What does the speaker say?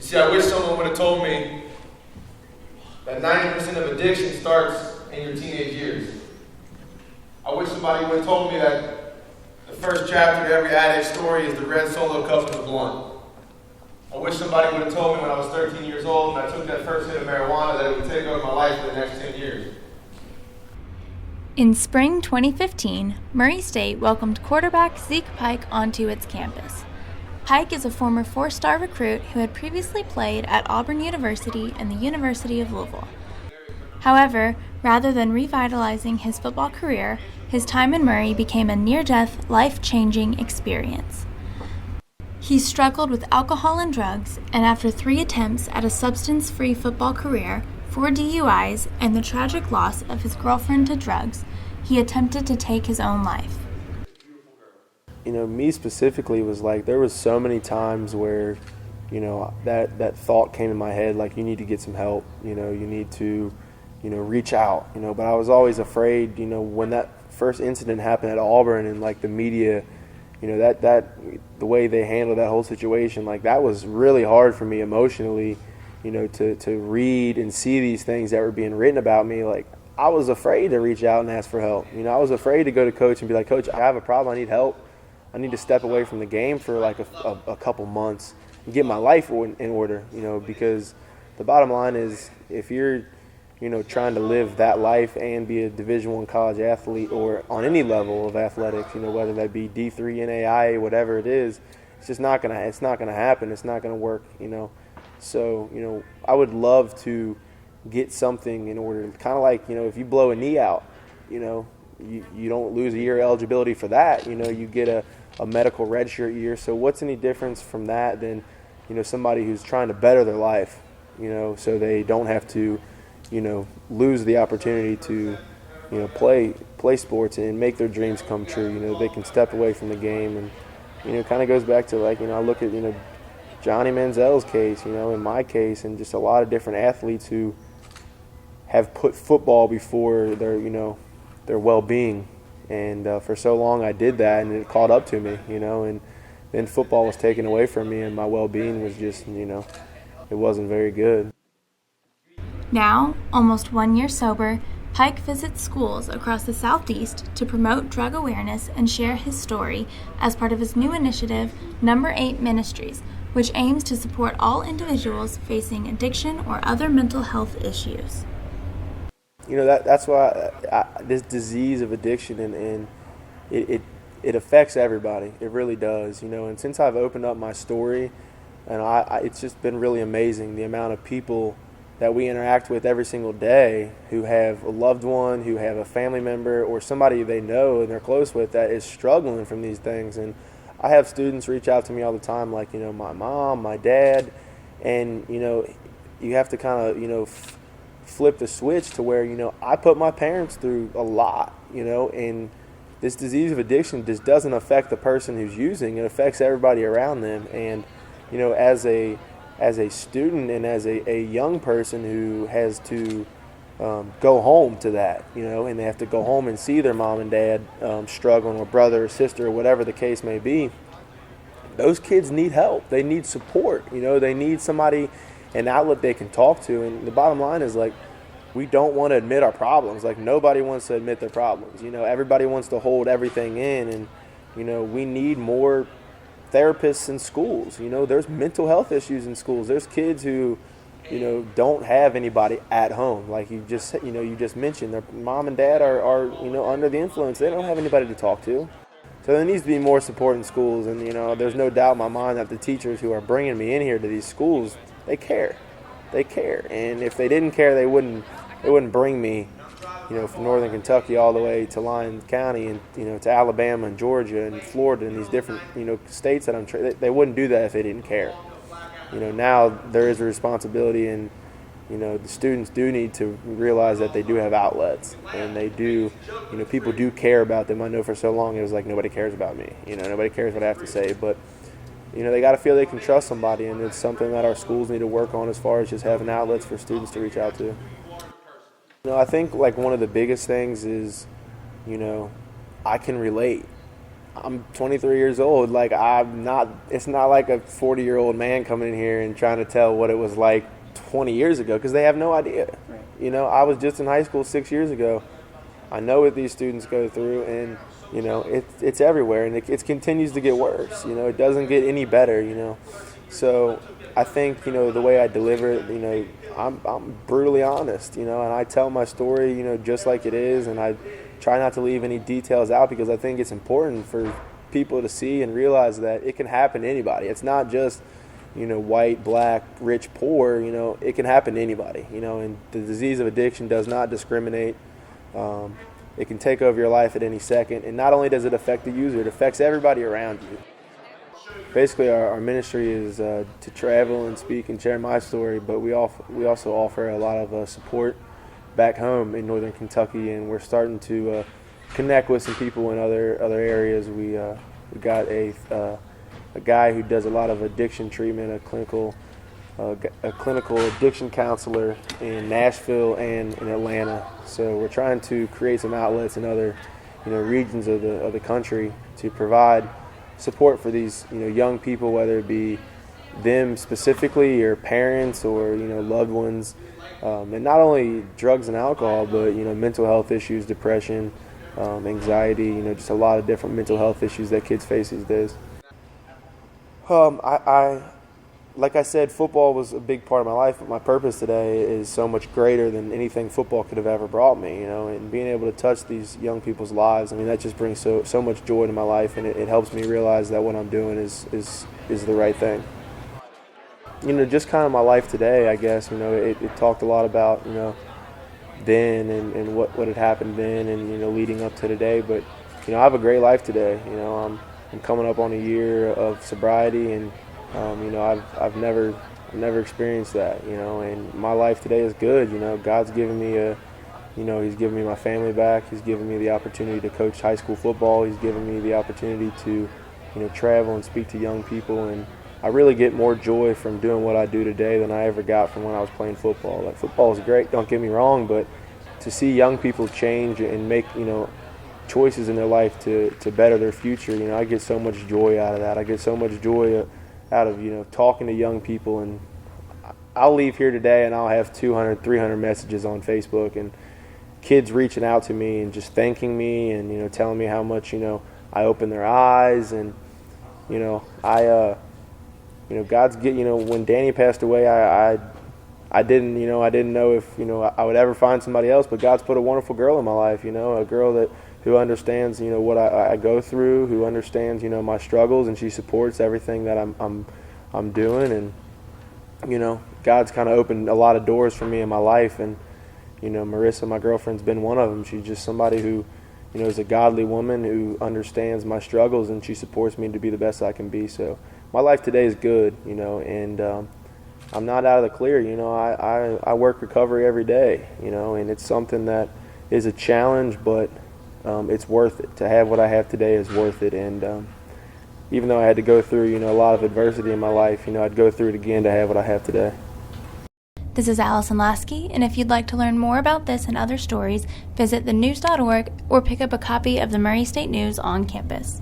See, I wish someone would have told me that 90% of addiction starts in your teenage years. I wish somebody would have told me that the first chapter to every addict's story is the red Solo cup and the blunt. I wish somebody would have told me when I was 13 years old and I took that first hit of marijuana that it would take over my life for the next 10 years. In spring 2015, Murray State welcomed quarterback Zeke Pike onto its campus. Pike is a former four-star recruit who had previously played at Auburn University and the University of Louisville. However, rather than revitalizing his football career, his time in Murray became a near-death, life-changing experience. He struggled with alcohol and drugs, and after 3 attempts at a substance-free football career, 4 DUIs, and the tragic loss of his girlfriend to drugs, he attempted to take his own life. You know, me specifically was like, there was so many times where, you know, that thought came in my head, like, you need to get some help, you know, you need to, you know, reach out, you know, but I was always afraid, you know, when that first incident happened at Auburn and, like, the media, you know, that the way they handled that whole situation, like, that was really hard for me emotionally, you know, to read and see these things that were being written about me. Like, I was afraid to reach out and ask for help. You know, I was afraid to go to coach and be like, Coach, I have a problem, I need help. I need to step away from the game for like a couple months and get my life in order, you know, because the bottom line is if you're, you know, trying to live that life and be a Division I college athlete or on any level of athletics, you know, whether that be D3, NAIA, whatever it is, it's just not gonna happen. It's not gonna work, you know. So, you know, I would love to get something in order, kind of like, you know, if you blow a knee out, you know, you don't lose a year eligibility for that. You know, you get a medical redshirt year. So what's any difference from that than, you know, somebody who's trying to better their life, you know, so they don't have to, you know, lose the opportunity to, you know, play sports and make their dreams come true. You know, they can step away from the game. And, you know, it kind of goes back to, like, you know, I look at, you know, Johnny Manziel's case, you know, in my case, and just a lot of different athletes who have put football before their, you know, their well-being. And for so long I did that, and it caught up to me, you know, and then football was taken away from me, and my well-being was just, you know, it wasn't very good. Now, almost 1 year sober, Pike visits schools across the Southeast to promote drug awareness and share his story as part of his new initiative, Number 8 Ministries, which aims to support all individuals facing addiction or other mental health issues. You know, that's why this disease of addiction, and it affects everybody. It really does, you know. And since I've opened up my story, and it's just been really amazing the amount of people that we interact with every single day who have a loved one, who have a family member, or somebody they know and they're close with that is struggling from these things. And I have students reach out to me all the time, like, you know, my mom, my dad, and, you know, you have to kind of, you know, flip the switch to where, you know, I put my parents through a lot, you know, and this disease of addiction just doesn't affect the person who's using. It affects everybody around them. And, you know, as a student and as a young person who has to go home to that, you know, and they have to go home and see their mom and dad struggling, or brother or sister, or whatever the case may be, those kids need help. They need support, you know, they need somebody, an outlet they can talk to. And the bottom line is, like, we don't want to admit our problems. Like, nobody wants to admit their problems. You know, everybody wants to hold everything in. And, you know, we need more therapists in schools. You know, there's mental health issues in schools. There's kids who, you know, don't have anybody at home. Like you just mentioned, their mom and dad are, you know, under the influence. They don't have anybody to talk to. So there needs to be more support in schools. And, you know, there's no doubt in my mind that the teachers who are bringing me in here to these schools, they care. They care. And if they didn't care, they wouldn't bring me, you know, from northern Kentucky all the way to Lyon County, and, you know, to Alabama and Georgia and Florida and these different, you know, states that they wouldn't do that if they didn't care. You know, now there is a responsibility, and, you know, the students do need to realize that they do have outlets, and they do, you know, people do care about them. I know for so long it was like, nobody cares about me. You know, nobody cares what I have to say. But, you know, they got to feel they can trust somebody, and it's something that our schools need to work on as far as just having outlets for students to reach out to. You know, I think, like, one of the biggest things is, you know, I can relate. I'm 23 years old. Like, it's not like a 40-year-old man coming in here and trying to tell what it was like 20 years ago, because they have no idea. Right. You know, I was just in high school 6 years ago. I know what these students go through, and, you know, it's everywhere, and it continues to get worse. You know, it doesn't get any better, you know. So I think, you know, the way I deliver it, you know, I'm brutally honest, you know, and I tell my story, you know, just like it is, and I try not to leave any details out, because I think it's important for people to see and realize that it can happen to anybody. It's not just, you know, white, black, rich, poor. You know, it can happen to anybody, you know, and the disease of addiction does not discriminate. It can take over your life at any second, and not only does it affect the user, it affects everybody around you. Basically, our ministry is to travel and speak and share my story, but we also offer a lot of support back home in northern Kentucky, and we're starting to connect with some people in other areas. We got a guy who does a lot of addiction treatment, a clinical addiction counselor in Nashville and in Atlanta. So we're trying to create some outlets in other, you know, regions of the country to provide support for these, you know, young people, whether it be them specifically or parents or, you know, loved ones. And not only drugs and alcohol, but, you know, mental health issues, depression, anxiety, you know, just a lot of different mental health issues that kids face these days. Like I said, football was a big part of my life, but my purpose today is so much greater than anything football could have ever brought me, you know, and being able to touch these young people's lives, I mean, that just brings so much joy to my life, and it helps me realize that what I'm doing is the right thing. You know, just kind of my life today, I guess, you know, it talked a lot about, you know, then and what had happened then and, you know, leading up to today. But, you know, I have a great life today. You know, I'm coming up on a year of sobriety, and, you know, I've never experienced that, you know, and my life today is good. You know, God's given me you know, He's given me my family back. He's given me the opportunity to coach high school football. He's given me the opportunity to, you know, travel and speak to young people, and I really get more joy from doing what I do today than I ever got from when I was playing football. Like, football is great, don't get me wrong, but to see young people change and make, you know, choices in their life to better their future, you know, I get so much joy out of that. I get so much joy out of, you know, talking to young people, and I'll leave here today and I'll have 200, 300 messages on Facebook, and kids reaching out to me and just thanking me and, you know, telling me how much, you know, I opened their eyes, and, you know, you know, you know, when Danny passed away, I didn't know if, you know, I would ever find somebody else, but God's put a wonderful girl in my life, you know, a girl who understands, you know, what I go through, who understands, you know, my struggles, and she supports everything that I'm doing, and, you know, God's kind of opened a lot of doors for me in my life, and, you know, Marissa, my girlfriend's been one of them. She's just somebody who, you know, is a godly woman who understands my struggles, and she supports me to be the best I can be. So my life today is good, you know, and I'm not out of the clear. You know, I work recovery every day, you know, and it's something that is a challenge, but it's worth it. To have what I have today is worth it, and even though I had to go through, you know, a lot of adversity in my life, you know, I'd go through it again to have what I have today. This is Allison Lasky, and if you'd like to learn more about this and other stories, visit thenews.org or pick up a copy of the Murray State News on campus.